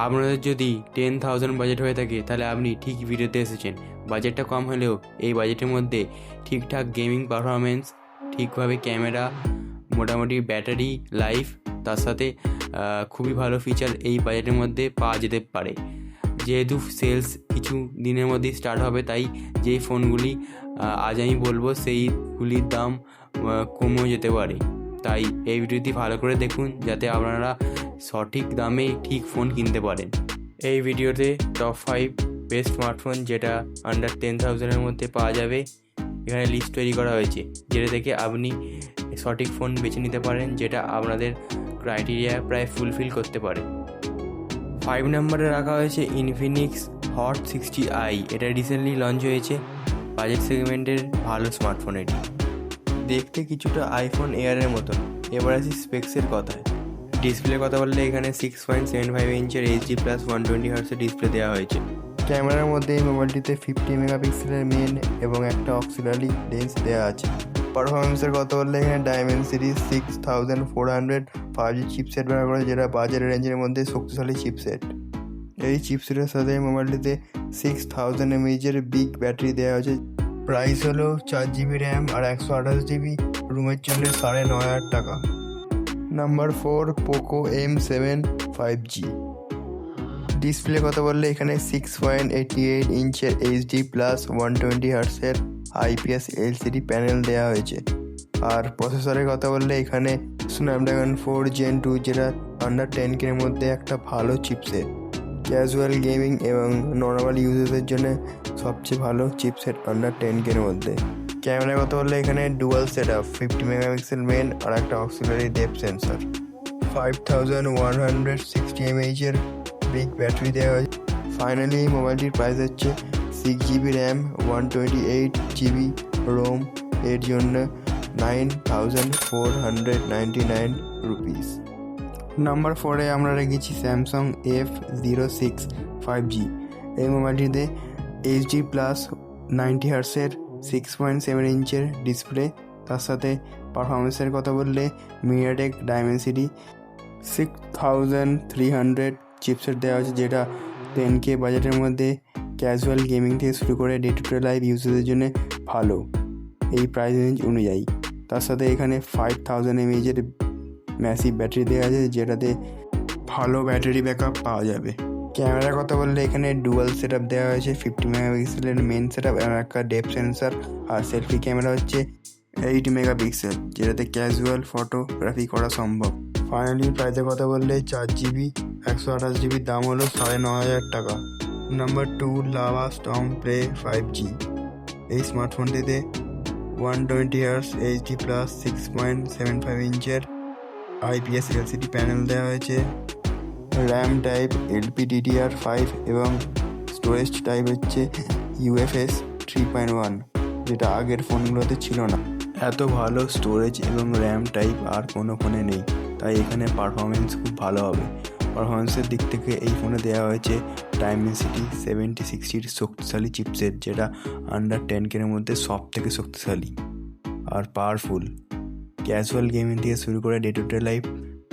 আপনাদের যদি 10,000 বাজেট হয়ে থাকে তাহলে আপনি ঠিক ভিডিওতে এসেছেন। বাজেটটা কম হলেও এই বাজেটের মধ্যে ঠিকঠাক গেমিং পারফরমেন্স, ঠিকভাবে ক্যামেরা, মোটামুটি ব্যাটারি লাইফ, তার সাথে খুবই ভালো ফিচার এই বাজেটের মধ্যে পাওয়া যেতে পারে। যেহেতু সেলস কিছু দিনের মধ্যেই স্টার্ট হবে, তাই যেই ফোনগুলি আজ আমি বলবো সেইগুলির দাম কমেও যেতে পারে। তাই এই ভিডিওটি ভালো করে দেখুন যাতে আপনারা সঠিক দামে ঠিক ফোন কিনতে পারেন। এই ভিডিওতে টপ 5 বেস্ট স্মার্টফোন যেটা আন্ডার 10,000-এর মধ্যে পাওয়া যাবে এখানে লিস্ট তৈরি করা হয়েছে, যেটা থেকে আপনি সঠিক ফোন বেছে নিতে পারেন যেটা আপনাদের ক্রাইটেরিয়া প্রায় ফুলফিল করতে পারে। 5 নম্বরে রাখা হয়েছে ইনফিনিক্স হট 60i। এটা রিসেন্টলি লঞ্চ হয়েছে, বাজেট সেগমেন্টের ভালো স্মার্টফোন। এটি দেখতে কিছুটা আইফোন এয়ারের মতন। এবার আসি স্পেক্সের কথায়। ডিসপ্লের কথা বললে এখানে 6.75 ইঞ্চের এইচডি প্লাস 120 হার্টসের ডিসপ্লে দেওয়া হয়েছে। ক্যামেরার মধ্যে এই মোবাইলটিতে 50 মেগাপিক্সেলের মেন এবং একটা অক্সিলারি লেন্স দেওয়া আছে। পারফরমেন্সের কথা বললে এখানে ডায়মেনসিটি 6400 5G চিপসেট ব্যবহার করে, যেটা বাজেট রেঞ্জের মধ্যে শক্তিশালী চিপসেট। এই চিপসেটের সাথে মোবাইলটিতে 6000 mAh বিগ ব্যাটারি দেওয়া হয়েছে। প্রাইস হলো 4GB র্যাম আর 128GB, রুমের জন্য 9,500 টাকা। Number 4 Poco M7 5G। Display কথা বললে এখানে 6.88 ইঞ্চের এইচডি প্লাস 120 হার্টসের IPS LCD প্যানেল দেওয়া হয়েছে। আর প্রসেসরের কথা বললে এখানে স্ন্যাপড্রাগন 4 Gen 2, যেটা আন্ডার 10K এর মধ্যে একটা ভালো চিপসেট। ক্যাজুয়াল গেমিং এবং নর্মাল ইউজেসের জন্য সবচেয়ে ভালো চিপসেট আন্ডার 10K এর মধ্যে। ক্যামেরার কথা বললে এখানে dual set up 50 megapixel main আর একটা অক্সিলারি ডেপথ সেন্সর। 5160 mAh এর বিগ ব্যাটারি দেওয়া হয়েছে। ফাইনালি এই মোবাইলটির প্রাইস হচ্ছে 6GB র্যাম 128GB রোম, এর জন্য 9,499 রুপিস। নাম্বার 4-এ আমরা রেখেছি স্যামসাং F06 5G। এই মোবাইলটিতে এইচডি প্লাস 90 হার্টসের 6.7 ইঞ্চের ডিসপ্লে, তার সাথে পারফরমেন্সের কথা বললে মিডিয়াটেক ডায়মেনসিটি 6300 চিপসেট দেওয়া হয়েছে, যেটা 10K বাজেটের মধ্যে ক্যাজুয়াল গেমিং থেকে শুরু করে ডে টু ডে লাইফ ইউজেসের জন্য ভালো এই প্রাইস রেঞ্জ অনুযায়ী। তার সাথে এখানে 5000 mAh এর ম্যাসিভ ব্যাটারি দেওয়া আছে, যেটাতে ভালো ব্যাটারি ব্যাকআপ পাওয়া যাবে। ক্যামেরার কথা বললে এখানে ডুয়াল সেট আপ দেওয়া হয়েছে 50 মেগাপিক্সেলের মেন সেট আপ এবং একটা ডেপথ সেন্সর। আর সেলফি ক্যামেরা হচ্ছে 8 মেগাপিক্সেল, যেটাতে ক্যাজুয়াল ফটোগ্রাফি করা সম্ভব। ফাইনালি প্রাইসের কথা বললে 4GB 128GB দাম হলো 9,500 টাকা। Number 2 Lava Storm Play 5G। এই স্মার্টফোনটিতে 120 হার্টস এইচডি প্লাস 6.75 ইঞ্চের IPS LCD প্যানেল দেওয়া হয়েছে। র্যাম টাইপ LPDDR5 এবং স্টোরেজ টাইপ হচ্ছে UFS 3.1, যেটা আগের ফোনগুলোতে ছিল না। এত ভালো স্টোরেজ এবং র্যাম টাইপ আর কোনো ফোনে নেই, তাই এখানে পারফরমেন্স খুব ভালো হবে। পারফরমেন্সের দিক থেকে এই ফোনে দেওয়া হয়েছে ডায়মেনসিটি 7060 শক্তিশালী চিপসেট, যেটা আন্ডার 10K এর মধ্যে সব থেকে শক্তিশালী আর পাওয়ারফুল। ক্যাজুয়াল গেমিং থেকে শুরু করে ডে টু ডে লাইফ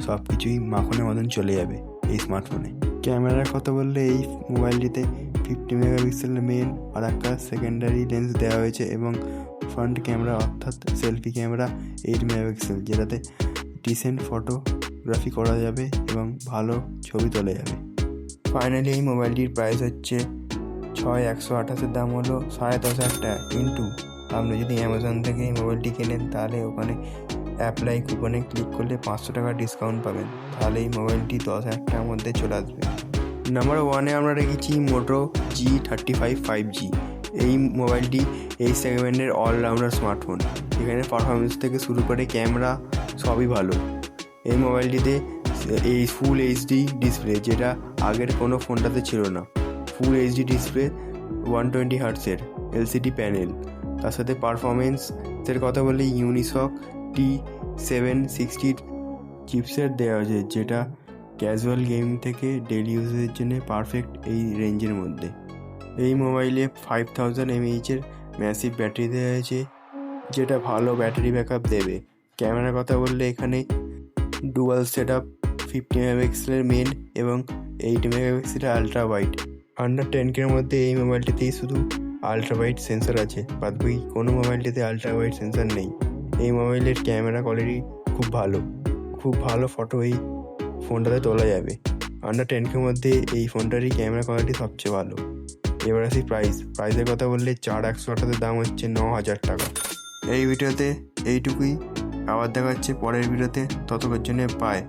সব কিছুই মাখনের মতন চলে যাবে এই স্মার্টফোনে। ক্যামেরার কথা বললে এই মোবাইলটিতে 50 মেগাপিক্সেলের মেন আর একটা সেকেন্ডারি লেন্স দেওয়া হয়েছে এবং ফ্রন্ট ক্যামেরা অর্থাৎ সেলফি ক্যামেরা 8 মেগাপিক্সেল, যেটাতে ডিসেন্ট ফটোগ্রাফি করা যাবে এবং ভালো ছবি তোলা যাবে। ফাইনালি এই মোবাইলটির প্রাইস হচ্ছে 6,128, দাম হলো 10,500 টাকা। কিন্তু আপনি যদি অ্যামাজন থেকে এই মোবাইলটি কেনেন তাহলে ওখানে অ্যাপ্লাই কুপনে ক্লিক করলে 500 টাকা ডিসকাউন্ট পাবেন, তাহলে এই মোবাইলটি 10,000 টাকার মধ্যে চলে আসবে। নাম্বার 1-এ আমরা রেখেছি মোটো G35 5G। এই মোবাইলটি এই সেগমেন্টের অলরাউন্ডার স্মার্টফোন। এখানে পারফরমেন্স থেকে শুরু করে ক্যামেরা সবই ভালো। এই মোবাইলটিতে এই ফুল এইচডি ডিসপ্লে, যেটা আগের কোনো ফোনটাতে ছিল না। Full HD display 120 হার্টসের LCD panel, তার সাথে পারফরমেন্সের কথা বললে ইউনিসক T760 চিপসেট দেওয়া হয়েছে, যেটা ক্যাজুয়াল গেমিং থেকে ডেলি ইউজের জন্য পারফেক্ট এই রেঞ্জের মধ্যে। এই মোবাইলে 5000 mAh এর ম্যাসিভ ব্যাটারি দেওয়া হয়েছে, যেটা ভালো ব্যাটারি ব্যাকআপ দেবে। ক্যামেরার কথা বললে এখানে ডুয়াল সেট আপ 50 মেগাপিক্সেলের মেন এবং 8 মেগাপিক্সেলের আলট্রা ওয়াইড। আন্ডার 10K মধ্যে এই মোবাইলটিতেই শুধু আলট্রা ওয়াইড সেন্সর আছে, বাদ বাকি কোনো মোবাইলটিতে আলট্রা ওয়াইড সেন্সর নেই। এই মোবাইলের ক্যামেরা কোয়ালিটি খুব ভালো ফটো এই ফোনটাতে তোলা যাবে। আন্ডার 10K মধ্যে এই ফোনটারই ক্যামেরা কোয়ালিটি সবচেয়ে ভালো। এবার আসি প্রাইসের কথা বললে 4128 দাম হচ্ছে 9000 টাকা। এই ভিডিওতে এইটুকুই, আবার দেখা হচ্ছে পরের ভিডিওতে, ততক্ষণের জন্য বাই।